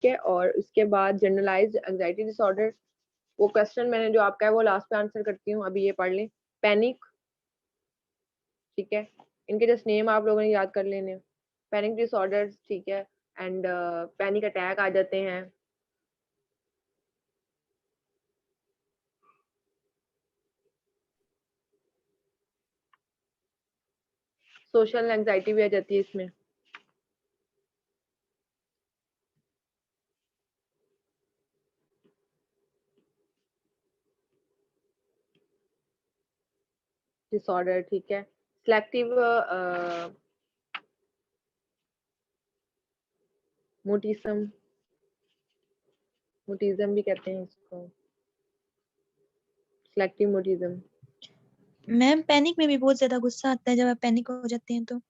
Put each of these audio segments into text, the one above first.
है। और उसके बाद जनरलाइज्ड एंजाइटी डिसऑर्डर, वो क्वेश्चन मैंने जो आपका है वो लास्ट पे आंसर करती हूँ, अभी ये पढ़ लें। पैनिक, ठीक है, इनके जस्ट नेम आप लोगों ने याद कर लेने। पैनिक डिसऑर्डर, ठीक है, एंड पैनिक अटैक आ जाते हैं। सोशल एंजाइटी भी आ जाती है इसमें। डिसऑर्डर, ठीक है, सिलेक्टिव मुटिज्म, मुटिज्म भी कहते हैं इसको, सिलेक्टिव मुटिज्म। मैम पैनिक में भी बहुत ज्यादा गुस्सा आता है जब आप पैनिक हो जाते हैं तो।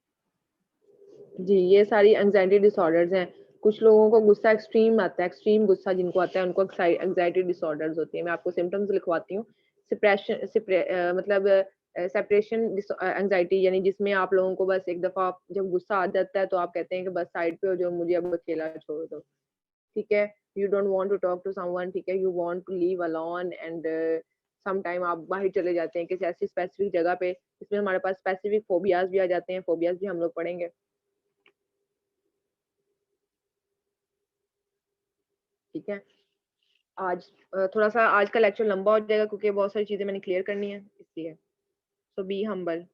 जी, ये सारी एंजाइटी डिसऑर्डर्स हैं। कुछ लोगों को गुस्सा एक्सट्रीम आता है, एक्सट्रीम गुस्सा जिनको आता है उनको एंजाइटी डिसऑर्डर्स होती है। मैं आपको सिम्टम्स लिखवाती हूँ। मतलब सेपरेशन एंजाइटी, यानी जिसमें आप लोगों को बस एक दफा जब गुस्सा आ जाता है तो आप कहते हैं कि बस साइड पे हो जो, मुझे अब अकेला छोड़ दो, ठीक है। You don't want to talk to someone, ठीक है, you want to leave alone and some time आप बाहर चले जाते हैं किसी ऐसी स्पेसिफिक जगह पे। इसमें हमारे पास स्पेसिफिक फोबियाज भी आ जाते हैं, फोबियाज भी हम लोग पढ़ेंगे, ठीक है। आज थोड़ा सा आज का लेक्चर लंबा हो जाएगा क्योंकि बहुत सारी चीजें मैंने क्लियर करनी है, इसलिए so be humble.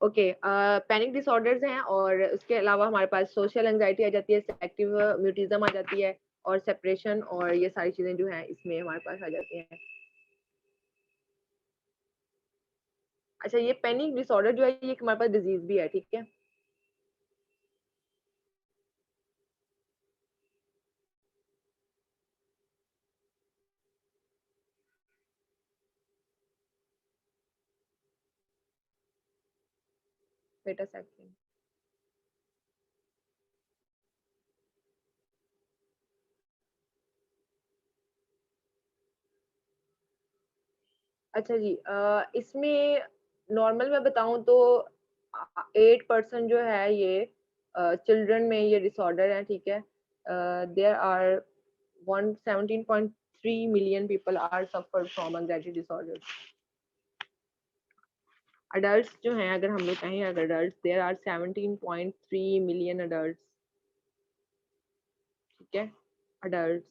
Okay, panic disorders हैं और उसके अलावा हमारे पास सोशल एंजाइटी आ जाती है, सेलेक्टिव म्यूटिज्म आ जाती है, और सेपरेशन, और ये सारी चीजें जो हैं इसमें हमारे पास आ जाती हैं। अच्छा, ये पैनिक डिसऑर्डर जो है ये हमारे पास डिजीज भी है, ठीक है। Wait a second. अच्छा जी, इसमें नॉर्मल मैं बताऊं तो 8% जो है ये चिल्ड्रन में ये डिसऑर्डर है, ठीक है। There are 117.3 million people are suffer from anxiety disorder. Adult जो हैं, अगर हम लोग कहें अगर adult, there are 17.3 million adult, ठीक है, अडल्ट।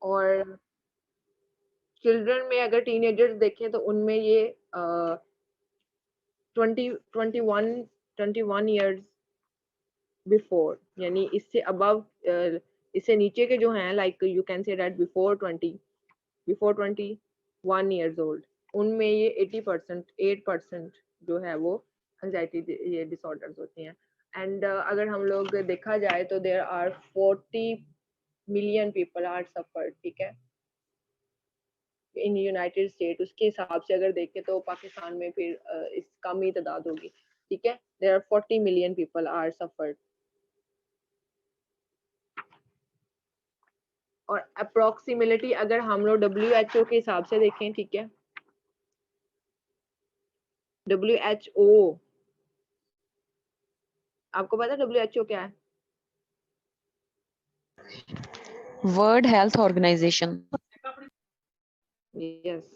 और चिल्ड्रन में अगर टीनेजर्स देखें तो उनमें ये 21 ईयर्स बिफोर, यानी इससे अबव, इससे नीचे के जो हैं, like you can say that before 21 years old, उनमें ये 8% जो है वो एंजाइटी ये डिसऑर्डर्स होती हैं। एंड अगर हम लोग देखा जाए तो there are 40 million people are suffered, ठीक है, इन यूनाइटेड स्टेट। उसके हिसाब से अगर देखें तो पाकिस्तान में फिर इस कम ही तादाद होगी, ठीक है। There are 40 million people are suffered. और अप्रोक्सीमेटली अगर हम लोग WHO के हिसाब से देखें, ठीक है, WHO, आपको पता है WHO क्या है? World Health Organization. Yes,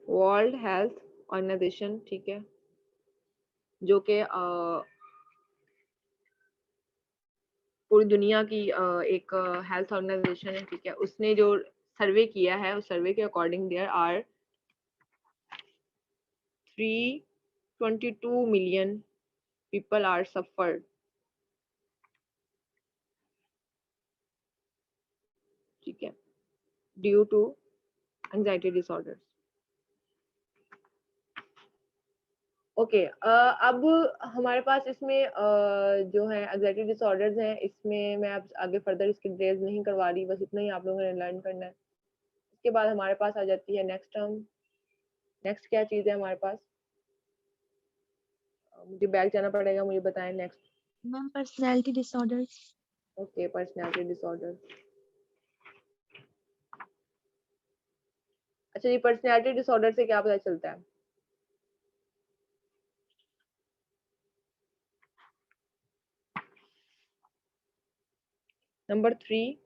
World Health Organization, ठीक है, जो कि पूरी दुनिया की एक हेल्थ ऑर्गेनाइजेशन है, ठीक है। उसने जो सर्वे किया है उस सर्वे के according there are 322 million people are suffered, ठीक है, due to anxiety disorders. Okay, अब हमारे पास इसमें जो है एंजाइटी डिसऑर्डर्स हैं, इसमें मैं अब आगे फर्दर इसकी डिटेल्स नहीं करवा रही, बस इतना ही आप लोगों ने लर्न करना है। इसके बाद हमारे पास आ जाती है नेक्स्ट टर्म। नेक्स्ट क्या चीज़ है हमारे पास? मुझे बैक जाना पड़ेगा, मुझे बताएं next. Ma'am personality disorders. Okay, personality disorder. अच्छा, ये पर्सनैलिटी डिसऑर्डर से क्या पता चलता है? नंबर 3,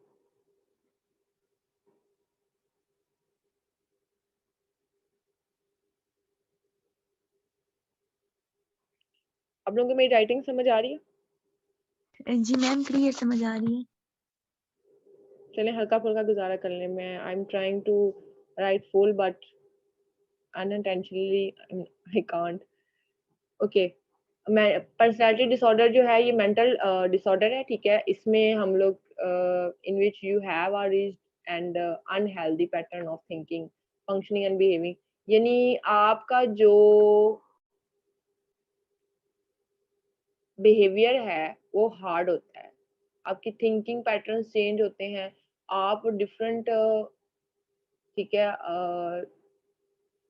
आप लोगों को मेरी राइटिंग समझ आ रही है? जी मैम क्लियर समझ आ रही है। चलें हल्का फुल्का गुजारा कर लें। मैं I am trying to write full but unintentionally I can't. Okay, मैं पर्सनालिटी डिसऑर्डर जो है ये मेंटल डिसऑर्डर है, ठीक है। इसमें हम लोग in which you have a rigid and unhealthy pattern of thinking, functioning and behaving, यानी आपका जो बिहेवियर है वो हार्ड होता है, आपकी थिंकिंग पैटर्न्स चेंज होते हैं, आप डिफरेंट, ठीक है,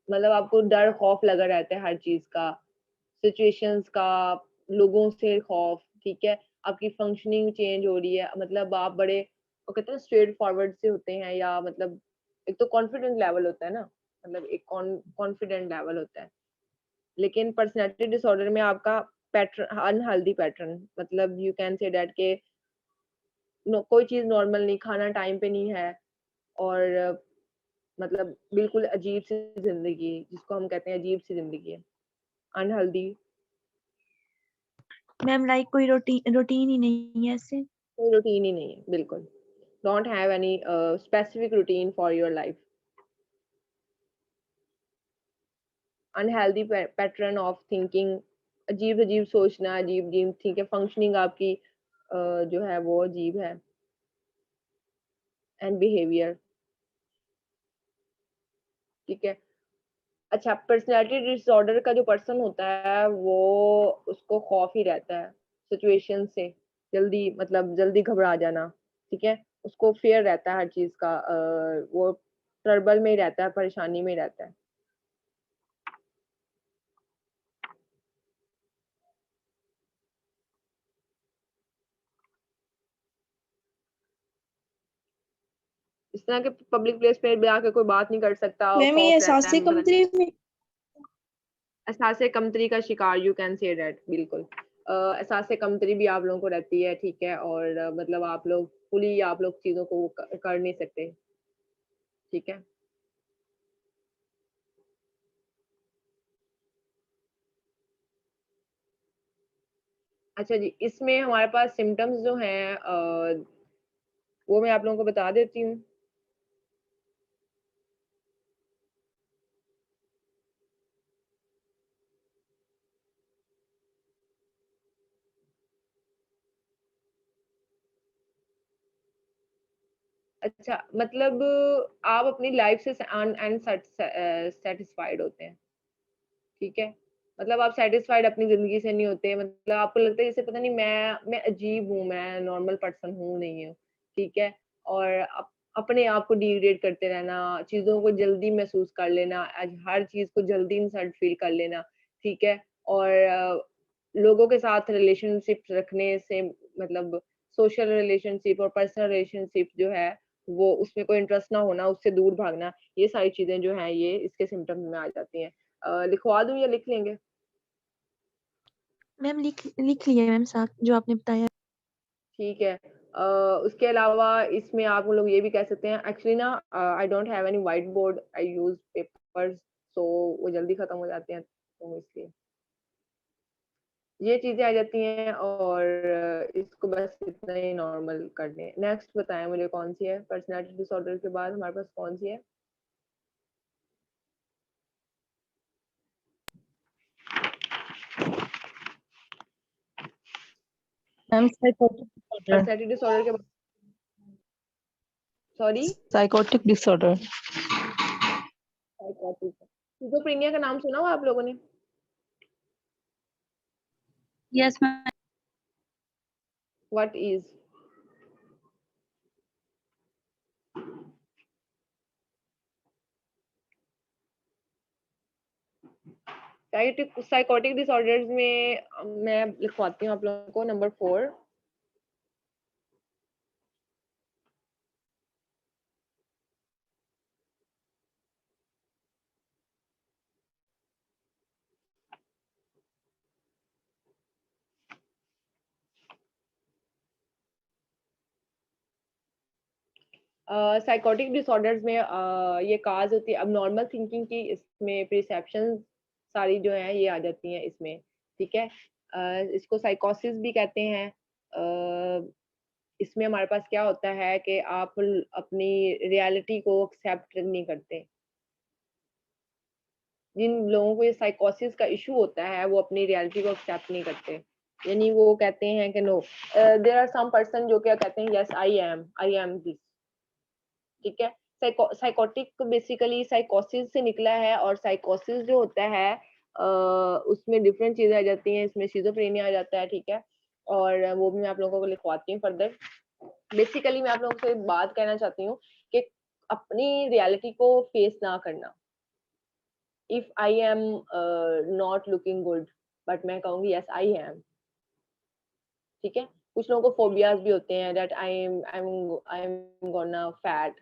मतलब आपको डर खौफ लगा रहता है हर चीज का, सिचुएशंस का, लोगों से खौफ, ठीक है। आपकी फंक्शनिंग चेंज हो रही है, मतलब आप बड़े वो कहते हैं स्ट्रेट फॉरवर्ड से होते हैं, या मतलब एक तो कॉन्फिडेंस लेवल होता है ना, मतलब एक कॉन्फिडेंट लेवल होता है। लेकिन पर्सनालिटी डिसऑर्डर में आपका पैटर्न अनहेल्दी पैटर्न, मतलब यू कैन से दैट के कोई चीज नॉर्मल नहीं, खाना टाइम पे नहीं है, और मतलब बिल्कुल अजीब सी जिंदगी, जिसको हम कहते हैं अजीब सी जिंदगी है, अनहेल्दी, मैम लाइक कोई रूटीन ही नहीं है ऐसे। कोई रूटीन ही नहीं है, बिल्कुल don't have any specific routine for your life, unhealthy pattern of thinking, अजीब अजीब सोचना, अजीब अजीब, ठीक है, फंक्शनिंग आपकी जो है वो अजीब है, एंड बिहेवियर, ठीक है। अच्छा, पर्सनालिटी डिसऑर्डर का जो पर्सन होता है वो उसको खौफ ही रहता है सिचुएशन से, जल्दी मतलब जल्दी घबरा जाना, ठीक है, उसको फियर रहता है हर चीज का, वो ट्रबल में ही रहता है, परेशानी में ही रहता है। इस तरह के पब्लिक प्लेस पे भी आके कोई बात नहीं कर सकता, और मैम ये खौफ एहसास रहता से है, पता नहीं, कमतरी में। एहसास कमतरी का शिकार, यू कैन से दैट, बिल्कुल एहसास कमतरी भी आप लोगों को रहती है, ठीक है, और मतलब आप लोग फुली आप लोग चीजों को कर नहीं सकते, ठीक है। अच्छा जी, इसमें हमारे पास सिम्टम्स जो हैं वो मैं आप लोगों को बता देती हूँ। अच्छा, मतलब आप अपनी लाइफ से अनसेटिस्फाइड होते हैं, ठीक है, मतलब आप सेटिस्फाइड अपनी जिंदगी से नहीं होते, मतलब आपको लगता है जैसे पता नहीं मैं अजीब हूँ, मैं नॉर्मल पर्सन हूँ नहीं हूँ, ठीक है, और अपने आप को डिग्रेड करते रहना, चीजों को जल्दी महसूस कर लेना, हर चीज को जल्दी इंसल्ट फील कर लेना, ठीक है, और लोगों के साथ रिलेशनशिप रखने से, मतलब सोशल रिलेशनशिप और पर्सनल रिलेशनशिप जो है वो उसमें कोई इंटरेस्ट ना होना, उससे दूर भागना, ये सारी चीजें जो हैं ये इसके सिम्टम्स में आ जाती हैं। लिखवा दूं या लिख लेंगे? मैम लिख लिख लिया मैम साहब जो आपने बताया। ठीक है। उसके अलावा इसमें आप लोग ये भी कह सकते हैं, एक्चुअली ना I don't have any white board, I use papers, so वो जल्दी खत्म हो जाते हैं, तो इसलिए ये चीजें आ जाती हैं, और इसको बस इतना ही नॉर्मल कर लें। नेक्स्ट बताएं मुझे कौन सी है, पर्सनालिटी डिसऑर्डर के बाद हमारे पास कौन सी है? Ma'am psychotic disorder. Personality disorder के बाद, सॉरी, साइकोटिक डिसऑर्डर। स्किज़ोफ्रेनिया का नाम सुना हो आप लोगों ने? Yes ma'am. What is? Psychotic disorders में मैं लिखवाती हूँ आप लोगों को, नंबर 4, साइकोटिक डिसऑर्डर्स में ये काज होती है अब नॉर्मल थिंकिंग की, इसमें परसेप्शन सारी जो है ये आ जाती हैं इसमें, ठीक है। इसको साइकोसिस भी कहते हैं। इसमें हमारे पास क्या होता है कि आप अपनी रियलिटी को एक्सेप्ट नहीं करते। जिन लोगों को ये साइकोसिस का इशू होता है वो अपनी रियलिटी को एक्सेप्ट नहीं करते, यानी वो कहते हैं कि no, there are some person जो क्या कहते हैं यस आई एम दिस, ठीक है। साइकोटिक बेसिकली साइकोसिस से निकला है, और साइकोसिस जो होता है उसमें डिफरेंट चीजें आ जाती हैं, इसमें शिज़ोफ्रेनिया आ जाता है, ठीक है। और वो भी मैं आप लोगों को लिखवाती हूँ फर्दर। बेसिकली मैं आप लोगों से बात कहना चाहती हूँ कि अपनी रियलिटी को फेस ना करना। If I am not looking good, but मैं कहूंगी यस आई एम, ठीक है। कुछ लोगों को फोबियाज भी होते हैं, that I am gonna fat,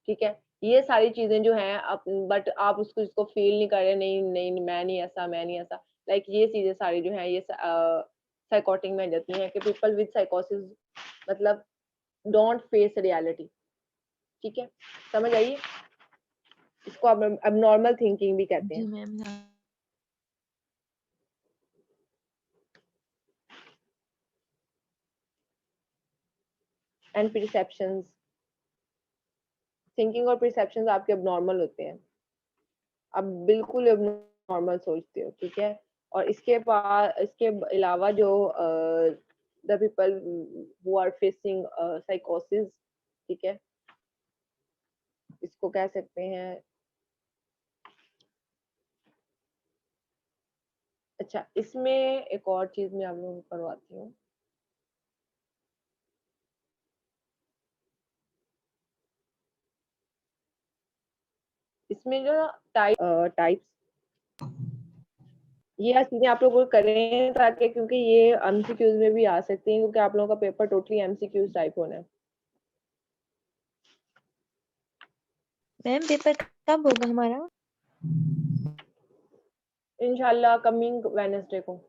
ठीक है। ये सारी चीजें जो हैं, बट आप उसको इसको फील नहीं कर रहे, नहीं नहीं मैं नहीं ऐसा, मैं नहीं ऐसा, लाइक ये चीजें सारी जो हैं ये साइकोटिक में आ जाती हैं कि पीपल विद साइकोसिस मतलब डोंट फेस रियलिटी, ठीक है। समझ आइए, इसको अब नॉर्मल थिंकिंग भी कहते जी हैं। मैम। एंड परसेप्शंस, थिंकिंग और परसेप्शंस आपके अब नॉर्मल होते हैं, आप बिल्कुल अब नॉर्मल सोचते हो, ठीक है। और इसके अलावा जो the people who are facing साइकोसिस, ठीक है, इसको कह सकते हैं। अच्छा, इसमें एक और चीज मैं आप लोगों को करवाती हूँ। इसमें जो टाइप्स, ये चीजें आप लोग करें ताकि, क्योंकि ये एमसीक्यूज में भी आ सकती हैं, क्योंकि आप लोगों का पेपर टोटली एमसीक्यूज टाइप होना है। मैम पेपर कब होगा हमारा? इंशाल्लाह कमिंग वेडनेसडे को।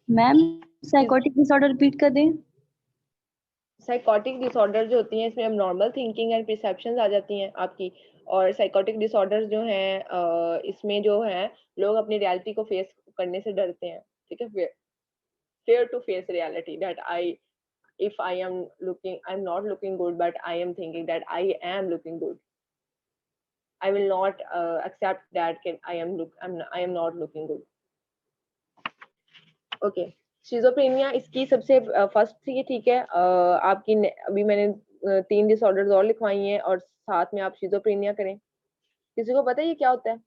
मैम साइकोटिक डिसऑर्डर रिपीट कर दें। साइकोटिक डिसऑर्डर जो होती हैं इसमें अब नॉर्मल थिंकिंग एंड परसेप्शंस आ जाती हैं आपकी। और साइकोटिक डिसऑर्डर्स जो हैं इसमें जो है लोग अपनी रियलिटी को फेस करने से डरते हैं, ठीक है। Fear to face reality, that I if I am not looking good, but I am thinking that I am looking good. I will not accept that I am not looking good. Okay. Schizophrenia इसकी सबसे first थी, ठीक है। आपकी अभी मैंने 3 disorders और लिखवाई हैं, और साथ में आप शिज़ोफ्रेनिया करें। किसी को पता है ये क्या होता है?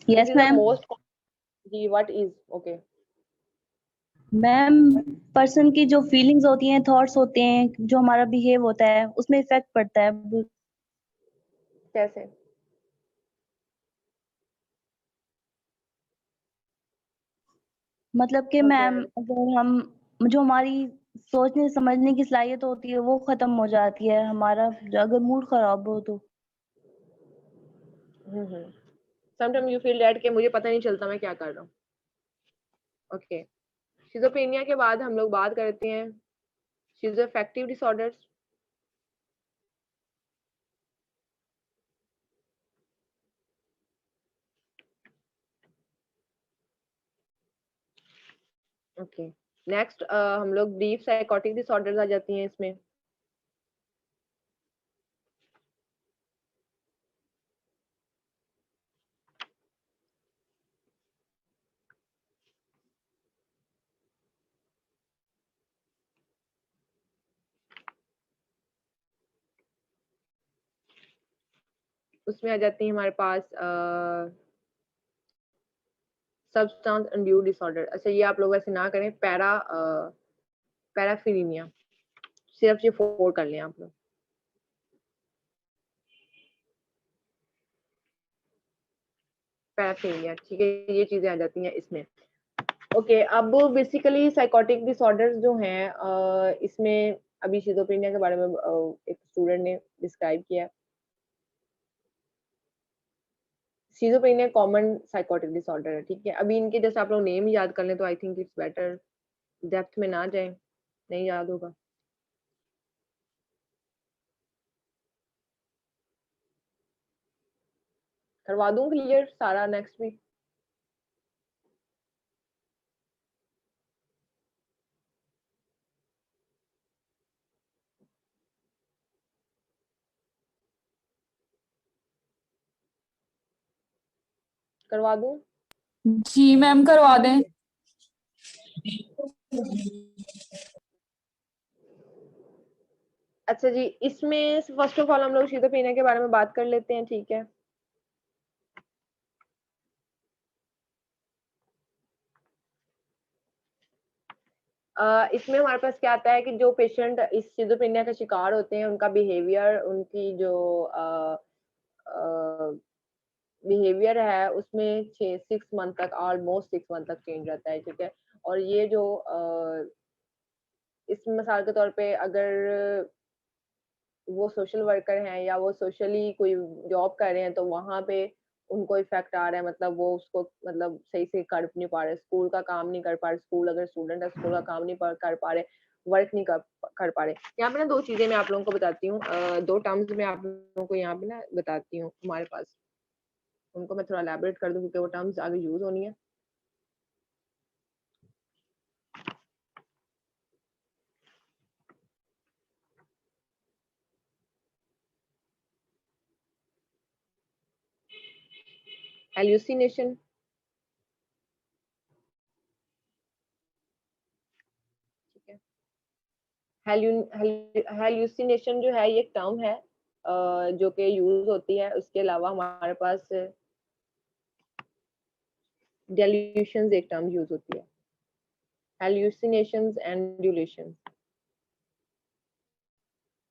Yes ma'am. मोस्ट जी, what is okay. Ma'am person की जो फीलिंग्स होती हैं, थॉट्स होते हैं, जो हमारा बिहेव होता है उसमें इफेक्ट पड़ता है। कैसे? मतलब कि मैम अगर हम जो हमारी सोचने समझने की सलाहियत होती है वो खत्म हो जाती है, हमारा अगर मूड खराब हो तो। समटाइम यू फील दैट कि मुझे पता नहीं चलता मैं क्या कर रहा हूँ। ओके। शिज़ोफ्रेनिया के बाद हम लोग बात करते हैं शिज़ोअफेक्टिव डिसऑर्डर्स। ओके। नेक्स्ट हम लोग डीप साइकोटिक डिसऑर्डर्स आ जाती हैं इसमें। उसमें आ जाती है हमारे पास सब्सटेंस इंड्यूस्ड डिसऑर्डर। अच्छा, ये आप लोग ऐसे ना करें, पैराफिलीनिया, सिर्फ ये 4 कर लें आप लोग। पैराफिलीनिया, ठीक है, ये चीजें आ जाती हैं इसमें। ओके। अब बेसिकली साइकोटिक डिसऑर्डर्स जो हैं इसमें अभी शिज़ोफ्रेनिया के बारे में एक स्टूडेंट ने डिस्क्राइब किया। स्किज़ोफ्रेनिया कॉमन साइकोटिक डिसऑर्डर है, ठीक है। अभी इनके जैसे आप लोग नेम याद कर लें तो I think it's better, depth में ना जाएं, नहीं याद होगा। करवा दूं क्लियर सारा नेक्स्ट वीक? करवा दूं? जी मैम करवा दें। अच्छा जी, इसमें फर्स्ट ऑफ ऑल हम लोग स्किज़ोफ्रेनिया के बारे में बात कर लेते हैं, ठीक है। इसमें हमारे पास क्या आता है कि जो पेशेंट इस स्किज़ोफ्रेनिया का शिकार होते हैं, उनका बिहेवियर, उनकी जो बिहेवियर है उसमें 6 मंथ तक, ऑलमोस्ट 6 मंथ तक चेंज रहता है, ठीक है। और ये जो इस मिसाल के तौर पे अगर वो सोशल वर्कर हैं या वो सोशली कोई जॉब कर रहे हैं तो वहाँ पे उनको इफेक्ट आ रहा है, मतलब वो उसको मतलब सही से कर नहीं पा रहे, स्कूल का काम नहीं कर पा रहे, स्कूल अगर स्टूडेंट है स्कूल का काम नहीं कर पा रहे, वर्क नहीं कर पा रहे। यहाँ पे ना 2 चीजें मैं आप लोगों को बताती हूँ, 2 टर्म्स मैं आप लोगों को यहाँ पे ना बताती हूँ हमारे पास, उनको मैं थोड़ा एलैबोरेट कर दूँ क्योंकि वो टर्म्स आगे यूज होनी है। हेल्यूसिनेशन, ठीक है। हेल्यूसिनेशन जो है ये एक टर्म है जो कि यूज होती है। उसके अलावा हमारे पास डेल्यूशंस एक टर्म यूज होती है, हेल्यूसिनेशंस एंड ड्यूलेशंस।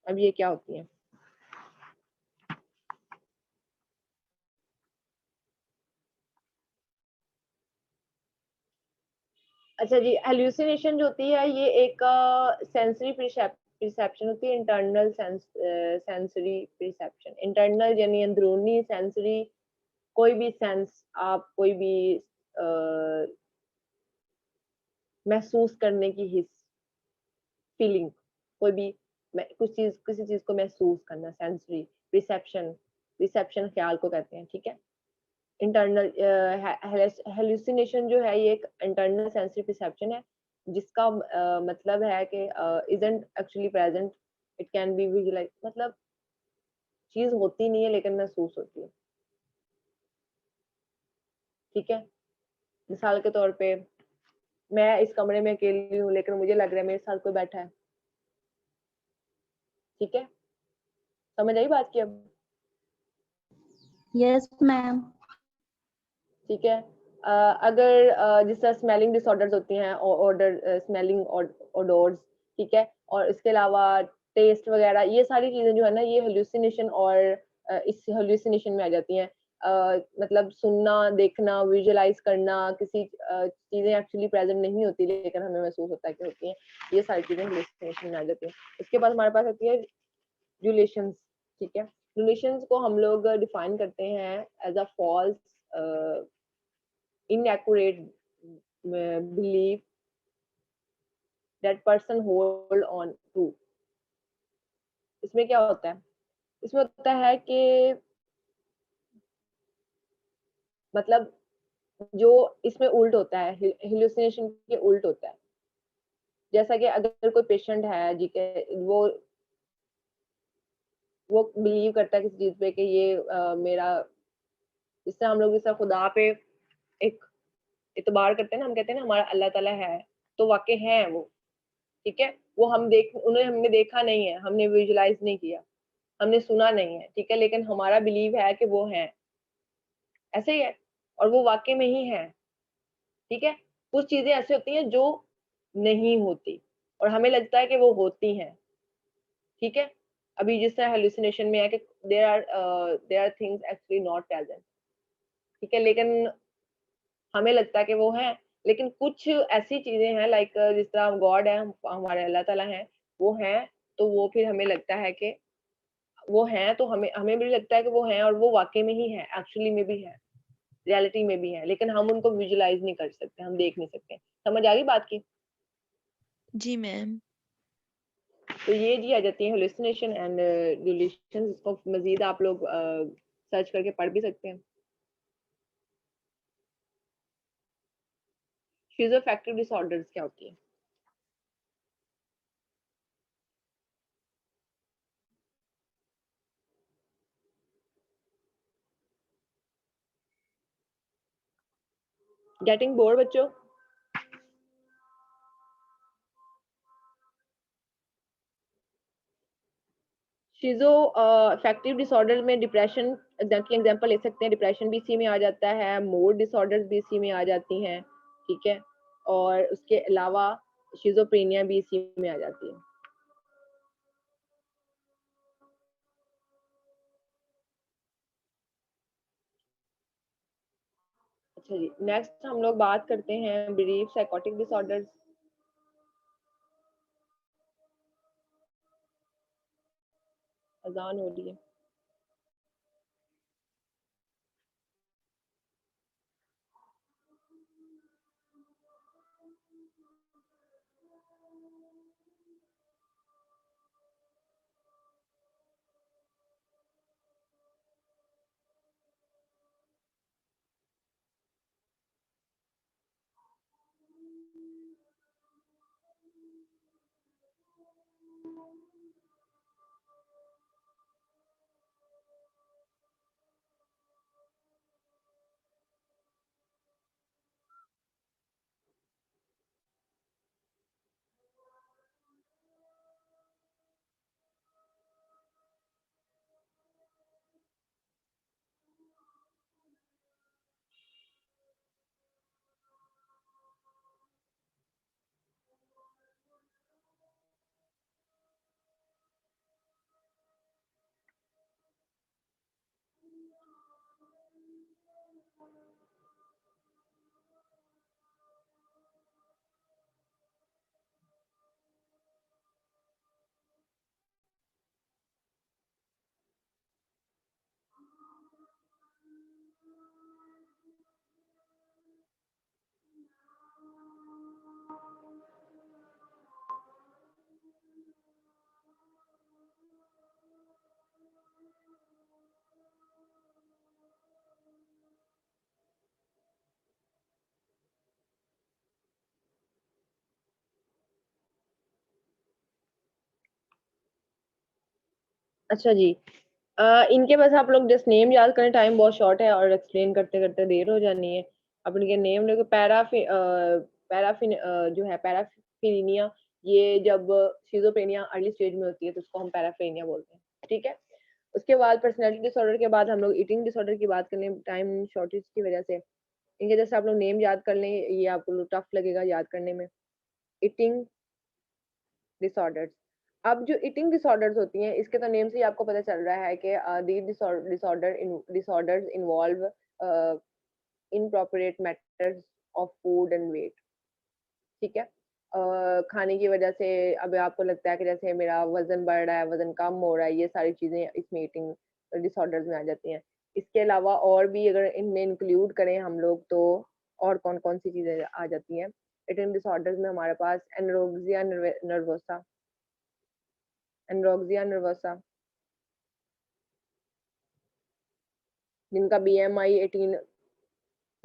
अब ये क्या होती है? अच्छा जी, हेल्यूसिनेशन जो होती है ये एक सेंसरी परसेप्शन होती है, इंटरनल सेंसरी परसेप्शन। इंटरनल यानी अंदरूनी, सेंसरी कोई भी सेंस आप कोई भी महसूस करने की हिस्स, फीलिंग, कोई भी कुछ चीज, किसी चीज को महसूस करना, सेंसरी परसेप्शन, परसेप्शन ख्याल को कहते हैं, ठीक है। इंटरनल हेलुसिनेशन जो है ये एक इंटरनल सेंसरी परसेप्शन है जिसका मतलब है कि isn't actually present, it can be visualize, मतलब चीज होती नहीं है लेकिन महसूस होती है, ठीक है। मिसाल के तौर पे मैं इस कमरे में अकेली हूँ लेकिन मुझे लग रहा है मेरे साथ कोई बैठा है, ठीक है। समझ आई बात की अब? Yes ma'am. ठीक है। अगर जिस तरह स्मेलिंग डिसऑर्डर्स होती हैं, ऑर्डर स्मेलिंग ऑडोर्स, ठीक है, और इसके अलावा टेस्ट वगैरह, ये सारी चीजें जो है ना ये हेल्यूसिनेशन और इस हेल्यूसिनेशन में आ जाती हैं। मतलब सुनना, देखना, विजुअलाइज करना, किसी चीजें एक्चुअली प्रेजेंट नहीं होती लेकिन हमें महसूस होता है कि होती हैं, ये सारी चीजें हेल्यूसिनेशन में आ जाती हैं। उसके बाद हमारे पास होती है रिलेशंस, ठीक है। रिलेशंस को हम लोग डिफाइन करते हैं as a false inaccurate belief that person hold on to। इसमें क्या होता है? इसमें होता है कि मतलब जो इसमें उल्ट होता है, हेलुसिनेशन के उल्ट होता है। जैसा कि अगर कोई पेशेंट है जी के वो बिलीव करता है किसी चीज पे कि ये मेरा, जिससे हम लोग जैसा खुदा पे एक इतबार करते हैं ना, हम कहते हैं ना हमारा अल्लाह ताला है, तो वाकई है वो, ठीक है। वो हमने देखा नहीं है, हमने विजुलाइज नहीं किया, हमने सुना नहीं है, ठीक है, लेकिन हमारा बिलीव है कि वो है, ऐसे ही है, और वो वाकई में ही है, ठीक है। कुछ चीजें ऐसी होती हैं जो नहीं होती और हमें लगता है कि वो होती हैं, ठीक है। अभी जिस तरह हेलुसिनेशन में है कि there are things actually not present, ठीक है, लेकिन हमें लगता है कि वो है। लेकिन कुछ ऐसी चीजें हैं लाइक जिस तरह गॉड है, हमारे अल्लाह ताला है, वो है, तो वो फिर हमें लगता है कि वो हैं, तो हमें हमें भी लगता है कि वो हैं और वो वाकई में ही है, एक्चुअली में भी है, रियलिटी में भी है, लेकिन हम उनको विजुलाइज नहीं कर सकते, हम देख नहीं सकते। समझ आ गई बात की? जी मैम। तो ये जी आ जाती है हेलुसिनेशन एंड डिल्यूशन। इसको मजीद आप लोग सर्च करके पढ़ भी सकते हैं। शिज़ोअफेक्टिव डिसऑर्डर्स क्या होती है? गेटिंग बोर्ड बच्चों? शिजो अफेक्टिव डिसऑर्डर में डिप्रेशन की एग्जांपल ले सकते हैं। डिप्रेशन भी इसी में आ जाता है, मूड डिसऑर्डर्स भी इसी में आ जाती हैं, ठीक है, और उसके अलावा शिजोफ्रेनिया भी इसी में आ जाती है। अच्छा जी, नेक्स्ट हम लोग बात करते हैं ब्रीफ साइकोटिक डिसऑर्डर्स। अजान हो रही है। अच्छा जी, इनके बस आप लोग जस्ट नेम याद करें, टाइम बहुत शॉर्ट है और एक्सप्लेन करते करते देर हो जानी है। अब इनके नेम लोग पैराफिन जो है पैराफिनिया, ये जब शिजोफ्रेनिया अर्ली स्टेज में होती है तो उसको हम पैराफिनिया बोलते हैं, ठीक है। उसके बाद पर्सनैलिटी डिसऑर्डर के बाद हम लोग ईटिंग डिसऑर्डर की बात करें, टाइम शॉर्टेज की वजह से। इनके जैसे आप लोग नेम याद कर लें, ये आपको टफ लगेगा याद करने में। Eating disorders. अब जो ईटिंग डिसऑर्डर्स होती हैं, इसके तो नेम से ही आपको पता चल रहा है कि these disorders involve inappropriate matters of food and weight, ठीक है। खाने की वजह से अब आपको लगता है कि जैसे मेरा वजन बढ़ रहा है, वजन कम हो रहा है, ये सारी चीजें इसमें ईटिंग डिसऑर्डर्स में आ जाती हैं। इसके अलावा और भी अगर इनमें इंक्लूड करें हम लोग तो और कौन कौन सी चीजें आ जाती हैं ईटिंग डिसऑर्डर्स में? हमारे पास एनोरेक्सिया नर्वोसा, एनोरेक्सिया नर्वोसा, जिनका बीएमआई 18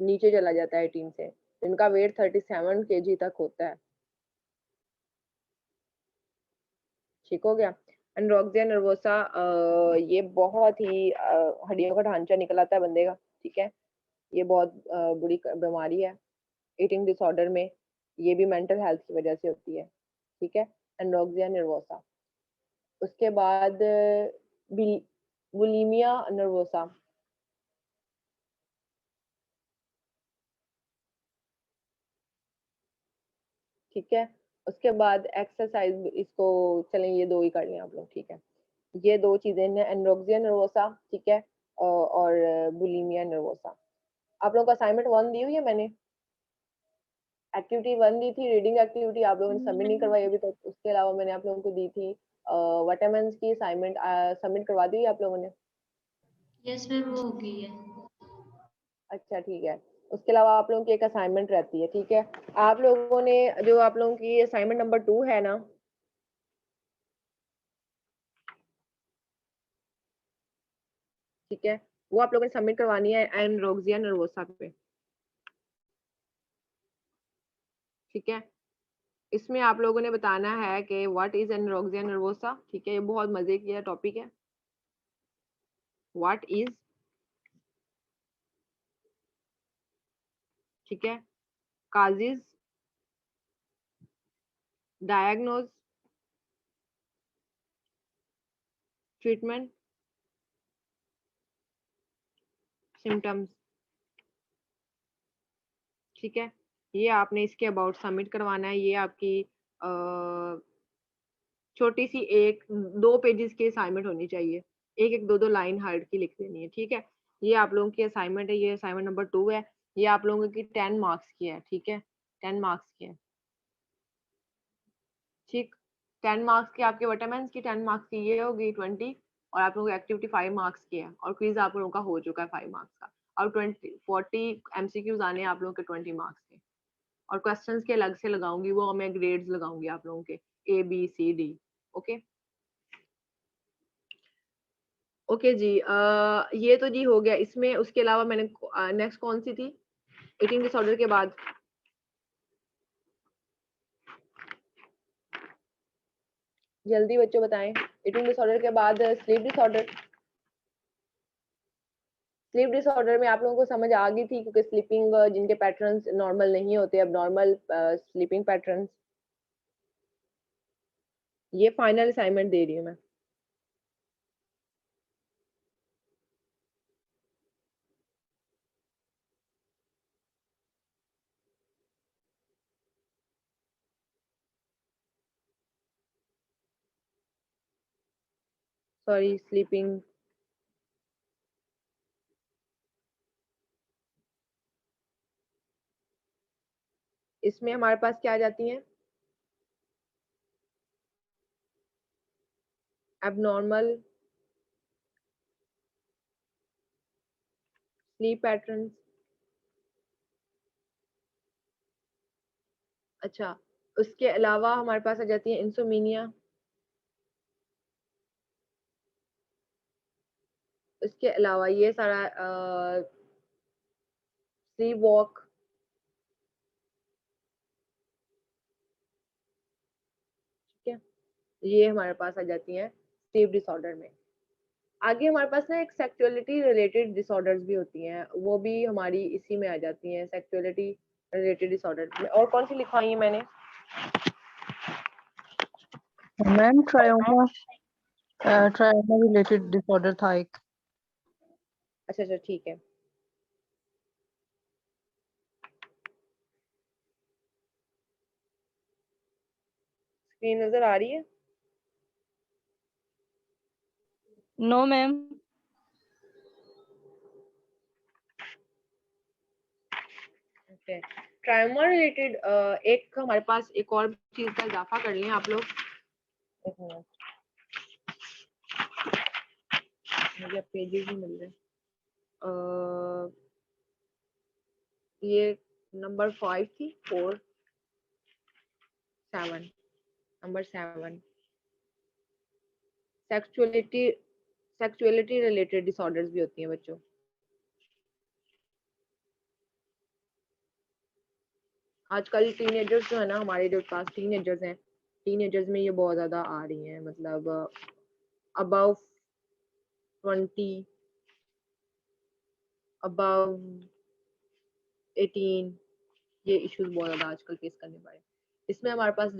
नीचे चला जाता है 18 से, जिनका वेट 37 केजी तक होता है, ठीक हो गया। एनोरेक्सिया नर्वोसा ये बहुत ही हड्डियों का ढांचा निकल आता है बंदे का, ठीक है। ये बहुत बुरी बीमारी है ईटिंग डिसऑर्डर में, ये भी मेंटल हेल्थ की वजह से होती है, ठीक है। Anorexia nervosa. उसके बाद बुलिमिया नर्वोसा, ठीक है। उसके बाद एक्सरसाइज, इसको चलें ये दो ही कर लें आप लोग, ठीक है। ये दो चीजें हैं, एनोरेक्सिया नर्वोसा, ठीक है, और बुलिमिया नर्वोसा। आप लोगों को असाइनमेंट 1 दी हुई है मैंने, एक्टिविटी 1 दी थी, रीडिंग एक्टिविटी आप लोगों ने सबमिट नहीं करवाई अभी तक। उसके अलावा मैंने आप लोगों को दी थी विटामिन्स की असाइनमेंट, सबमिट करवा दी आप लोगों ने? यस मैम, वो हो गई है। अच्छा ठीक है, उसके अलावा आप लोगों की एक असाइनमेंट रहती है, ठीक है। आप लोगों ने जो आप लोगों की असाइनमेंट नंबर 2 है ना, ठीक है, वो आप लोगों ने सबमिट करवानी है एनरोक्सिया नर्वोसा पे, ठीक है। इसमें आप लोगों ने बताना है कि व्हाट इज एनरोक्सिया नर्वोसा, ठीक है, ये बहुत मजे की टॉपिक है। व्हाट इज, ठीक है, काजिज, डायग्नोज, ट्रीटमेंट, सिम्टम्स, ठीक है। ये आपने इसके अबाउट सबमिट करवाना है। ये आपकी छोटी सी 1-2 पेजेस की असाइनमेंट होनी चाहिए, एक एक दो दो लाइन हार्ड की लिख देनी है, ठीक है। ये आप लोगों की असाइनमेंट है, ये असाइनमेंट नंबर 2 है। ये आप लोगों की 10 मार्क्स की है, ठीक है, 10 मार्क्स की है, ठीक। 10 मार्क्स की आपके विटामिन्स की 10 मार्क्स की ये होगी 20, और आप लोगों की एक्टिविटी 5 मार्क्स की है, और क्विज आप लोगों का हो चुका है 5 मार्क्स का, और 40 एमसीक्यूज आने हैं आप लोगों के 20 मार्क्स के, और क्वेश्चंस के अलग से लगाऊंगी, वो मैं ग्रेड्स लगाऊंगी आप लोगों के ABCD, ओके। ओके जी, ये तो जी हो गया। इसमें उसके अलावा मैंने नेक्स्ट कौन सी थी ईटिंग डिसऑर्डर के बाद? जल्दी बच्चों बताएं, ईटिंग डिसऑर्डर के बाद स्लीप डिसऑर्डर। स्लीप डिसऑर्डर में आप लोगों को समझ आ गई थी, क्योंकि स्लीपिंग जिनके पैटर्न्स नॉर्मल नहीं होते, अब नॉर्मल स्लीपिंग पैटर्न्स। ये फाइनल असाइनमेंट दे रही हूँ मैं। सॉरी, स्लीपिंग, इसमें हमारे पास क्या आ जाती हैं? Abnormal sleep patterns. अच्छा, उसके अलावा हमारे पास आ जाती है इंसोमिनिया। उसके अलावा ये सारा स्लीप वॉक, ठीक है, ये हमारे पास आ जाती हैं स्लीप डिसऑर्डर में। आगे हमारे पास ना एक सेक्सुअलिटी रिलेटेड डिसऑर्डर्स भी होती हैं, वो भी हमारी इसी में आ जाती हैं, सेक्सुअलिटी रिलेटेड डिसऑर्डर्स में। और कौन सी लिखवाई है मैंने? मैम ट्रायोमा रिलेटेड डिसऑर्डर था एक। अच्छा अच्छा ठीक है। स्क्रीन नजर आ रही है? No ma'am. Okay, trauma related एक हमारे पास एक और चीज का इजाफा कर लें आप लोग। एक मिनट, मुझे पेजेस नहीं मिल रहे। ये नंबर 5 थी, 4 7, नंबर 7, सेक्सुअलिटी रिलेटेड डिसऑर्डर्स भी होती हैं बच्चों। आजकल टीनेजर्स जो है ना, हमारे जो पास टीनेजर्स हैं, टीनेजर्स में ये बहुत ज्यादा आ रही हैं, मतलब अबव 20, अबव 18, ये इश्यूज बहुत ज्यादा आजकल फेस करने पड़े। इसमें हमारे पास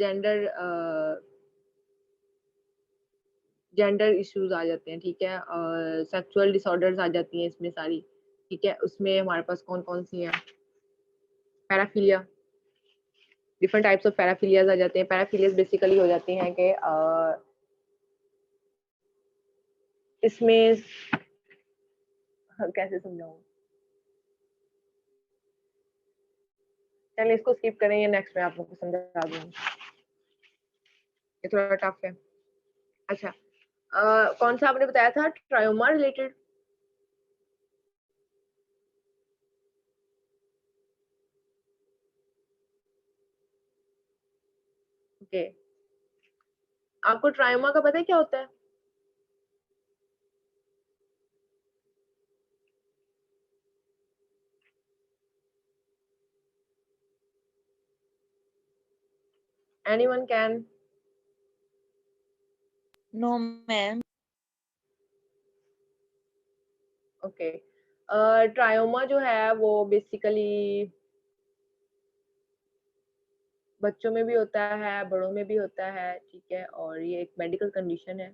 जेंडर इश्यूज आ जाते हैं, ठीक है, और सेक्सुअल डिसऑर्डर्स आ जाती हैं इसमें सारी, ठीक है। उसमें हमारे पास कौन कौन सी हैं? पैराफिलिया, डिफरेंट टाइप्स ऑफ पैराफिलियाज आ जाते हैं। पैराफिलियाज बेसिकली हो जाती हैं कि इसमें कैसे समझाऊं, चलिए इसको स्किप करें, ये नेक्स्ट में आप लोगों को समझा दूंगी, ये थोड़ा टफ है। अच्छा, कौन सा आपने बताया था ट्रायोमा रिलेटेड? ओके, आपको ट्रायोमा का पता है क्या होता है? Anyone can? No ma'am. Okay, trauma जो है वो बेसिकली बच्चों में भी होता है, बड़ों में भी होता है, ठीक है, और ये एक मेडिकल कंडीशन है,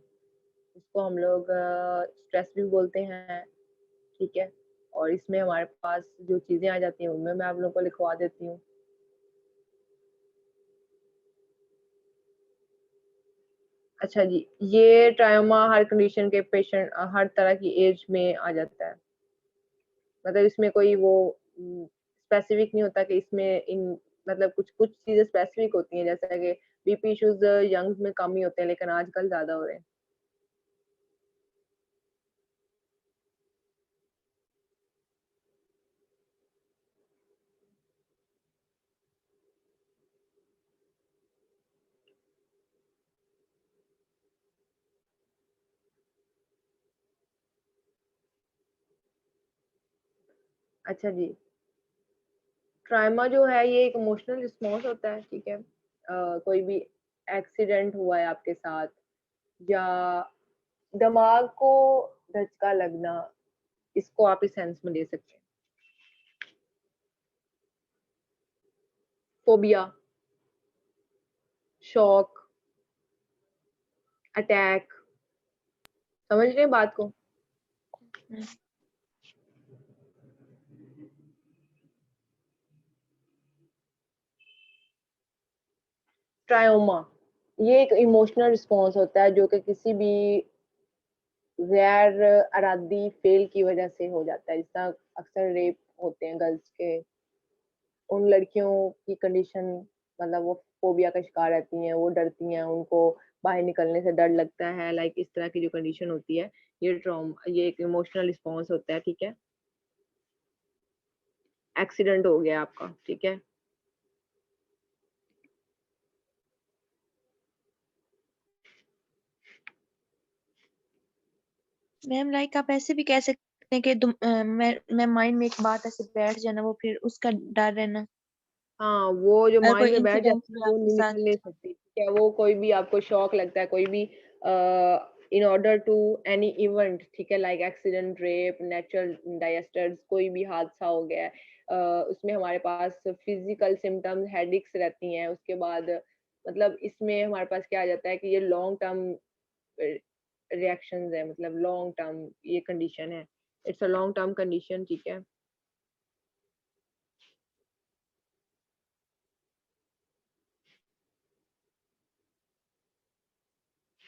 इसको हम लोग स्ट्रेस भी बोलते हैं, ठीक है, और इसमें हमारे पास जो चीजें आ जाती हैं उनमें मैं आप लोगों को लिखवा देती हूँ। अच्छा जी, ये ट्रायोमा हर कंडीशन के पेशेंट हर तरह की एज में आ जाता है, मतलब इसमें कोई वो स्पेसिफिक नहीं होता कि इसमें इन मतलब कुछ कुछ चीजें स्पेसिफिक होती हैं, जैसा कि बीपी इश्यूज यंग्स में कम ही होते हैं लेकिन आजकल ज्यादा हो रहे हैं। अच्छा जी, ट्रायमा जो है ये एक इमोशनल रिस्पॉन्स होता है, ठीक है, कोई भी एक्सीडेंट हुआ है आपके साथ या दिमाग को धचका लगना, इसको आप इस सेंस में ले सकते हैं। फोबिया, शॉक, अटैक, समझ रहे हैं बात को? ट्रायोमा ये एक इमोशनल रिस्पॉन्स होता है जो कि किसी भी गैर अरादी फेल की वजह से हो जाता है, जिस तरह अक्सर रेप होते हैं गर्ल्स के, उन लड़कियों की कंडीशन, मतलब वो फोबिया का शिकार रहती हैं, वो डरती हैं, उनको बाहर निकलने से डर लगता है, लाइक इस तरह की जो कंडीशन होती है, ये एक इमोशनल रिस्पॉन्स होता है, ठीक है। एक्सीडेंट हो गया आपका, ठीक है, मैम लाइक आप ऐसे भी कह सकते हैं कि मैं माइंड में एक बात ऐसे बैठ जाना, वो फिर उसका डर रहना, हाँ, वो जो अगर कोई माइंड में बैठ इंसिडेंट जाती है हुआ वो आपके साथ। निकल नहीं सकती, ठीक है, वो कोई भी आपको शॉक लगता है, कोई भी in order to any event, ठीक है, like accident, rape, natural disasters, कोई भी हादसा हो गया है, उसमें हमारे पास फिजिकल सिम्टम्स, हेडेक्स रहती हैं, उसके बाद मतलब इसमें हमारे पास क्या आ जाता है कि ये लॉन्ग टर्म रिएक्शंस है, मतलब लॉन्ग टर्म ये कंडीशन है, it's a long term condition, ठीक है।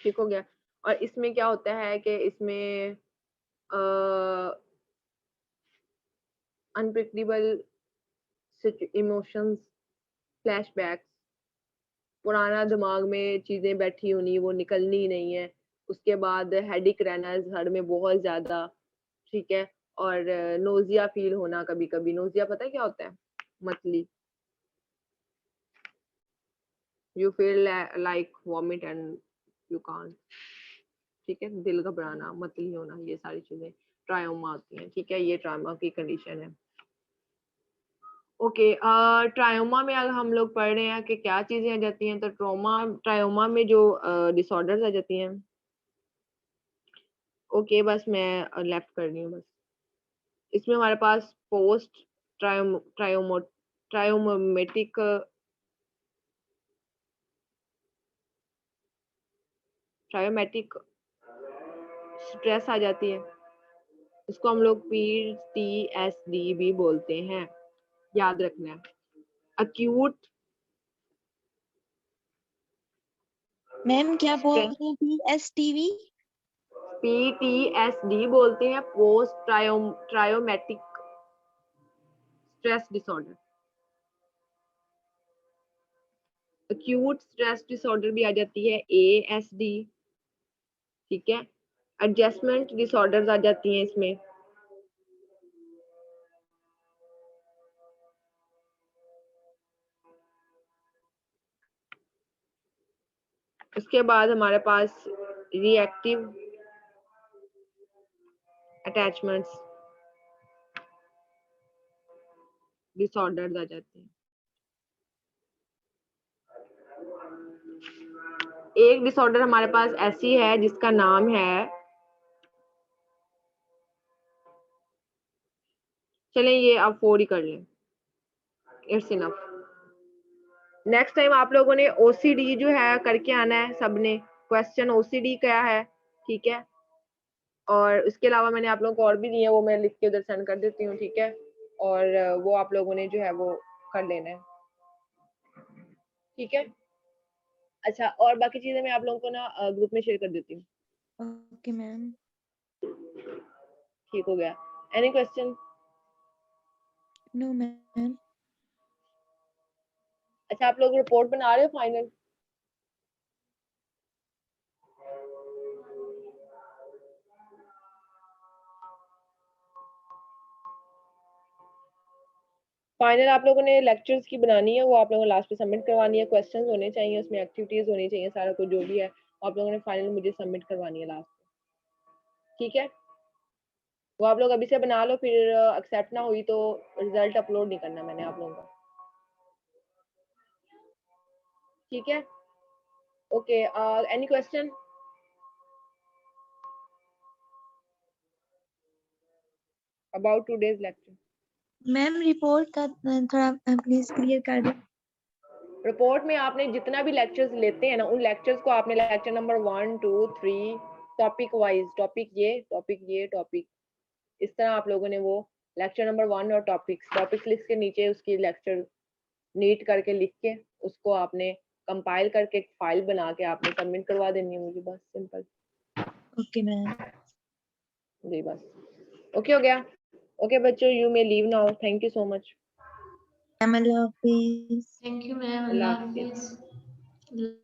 ठीक हो गया, और इसमें क्या होता है कि इसमें अनप्रिडिक्टेबल इमोशंस, फ्लैशबैक्स, पुराना दिमाग में चीजें बैठी होनी, वो निकलनी ही नहीं है, उसके बाद हेडिक रहना सर में बहुत ज्यादा, ठीक है, और नोजिया फील होना, कभी कभी नोजिया पता है क्या होता है? मतली, you feel like vomit and you can't, ठीक है, दिल घबराना, मतली होना, ये सारी चीजें ट्रायोमा होती हैं, ठीक है, ये ट्रायोमा की कंडीशन है। ओके, ट्रायोमा में अगर हम लोग पढ़ रहे हैं कि क्या चीजें आ जाती हैं, तो ट्रायोमा में जो डिसऑर्डर्स आ जाती हैं, ओके, बस मैं लेफ्ट कर रही हूँ बस, इसमें हमारे पास पोस्ट ट्रायोमेटिक ट्रायोमेटिक स्ट्रेस आ जाती है, इसको हम लोग PTSD भी बोलते हैं, याद रखना है। अक्यूट मैम क्या बोल स्ट्रेस, रही हैं, PSTV? PTSD बोलते हैं, post traumatic stress disorder. Acute stress disorder भी आ जाती है, ASD, ठीक है, एडजस्टमेंट डिसऑर्डर्स आ जाती हैं इसमें, उसके बाद हमारे पास रिएक्टिव अटैचमेंट्स डिसऑर्डर्स आ जाते हैं। एक डिसऑर्डर हमारे पास ऐसी है जिसका नाम है, चलें ये आप 4 ही कर लें, इट्स इनफ। नेक्स्ट टाइम आप लोगों ने ओसीडी जो है करके आना है सबने, क्वेश्चन ओसीडी क्या है, ठीक है। और उसके अलावा मैंने आप लोगों को और भी दिए, वो मैं लिख के उधर सेंड कर देती हूँ, ठीक है। और वो आप लोगों ने जो है वो कर लेना है, ठीक है। अच्छा, और बाकी चीजें मैं आप लोगों को ना ग्रुप में शेयर कर देती हूँ। Okay ma'am. ठीक हो गया? Any question? No ma'am. अच्छा, आप लोग रिपोर्ट बना रहे हो फाइनल? फाइनल आप लोगों ने लेक्चर्स की बनानी है, वो आप लोगों ने लास्ट पे सबमिट करवानी है। क्वेश्चंस होने चाहिए उसमें, एक्टिविटीज होनी चाहिए, सारा कुछ जो भी है आप लोगों ने फाइनल मुझे सबमिट करवानी है लास्ट पे, ठीक है। वो आप लोग अभी से बना लो, फिर एक्सेप्ट ना हुई तो रिजल्ट अपलोड नहीं करना मैंने आप लोगों का, ठीक है। Okay, any question? About today's lecture? Ma'am report का थोड़ा प्लीज क्लियर कर दें। रिपोर्ट में आपने जितना भी लेक्चर्स लेते हैं ना, उन लेक्चर्स को आपने lecture number 1 2 3 topic wise, topic ये टॉपिक, इस तरह आप लोगों ने वो लेक्चर नंबर 1 और टॉपिक्स लिस्ट के नीचे उसकी लेक्चर नीट करके लिख के उसको आपने कंपाइल करके एक फाइल बना के आपने सबमिट करवा देनी है मुझे, बस सिंपल। Okay ma'am. जी बस, ओके हो गया। ओके बच्चों, you may leave now, thank you so much. Ma'am Allah Hafiz. Thank you ma'am, Allah Allah Hafiz. Hafiz.